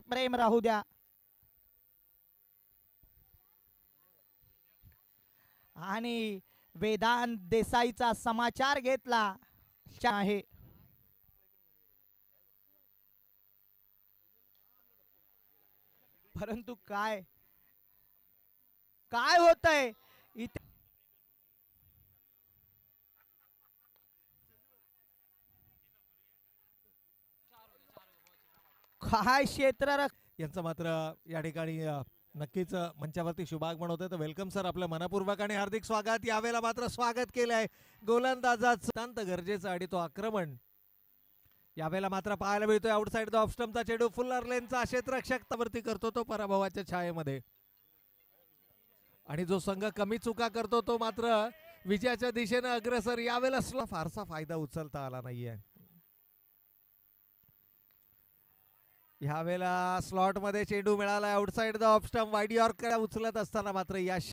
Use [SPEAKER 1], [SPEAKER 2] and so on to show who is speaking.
[SPEAKER 1] प्रेम राहू द्या. आणि वेदांत देसाईचा समाचार घेतला आहे. परंतु काय काय होतंय इथे? काय क्षेत्र
[SPEAKER 2] यांचं मात्र या ठिकाणी नक्कीच मंचावरती शुभागमन होतं. तर वेलकम सर, आपलं मनपूर्वक आणि हार्दिक स्वागत. यावेळेला मात्र स्वागत केलं आहे गोलंदाजाचं अत्यंत गरजेचं आणि तो आक्रमण यावेळेला मात्र पाहायला मिळतोय. आउटसाइड द ऑफ स्टंपचा चेंडू फुल्लर लेनचा क्षेत्ररक्षक वरती करतो तो पराभवाच्या छायेमध्ये. आणि जो संघ कमी चुका करतो तो मात्र विजयाच्या दिशेने अग्रेसर. यावेळेला फारसा फायदा उचलता आला नाहीये. ह्या वेळेला स्लॉट मध्ये चेंडू मिळाला outside the off stump. Wide yorker उचलत असताना मात्र या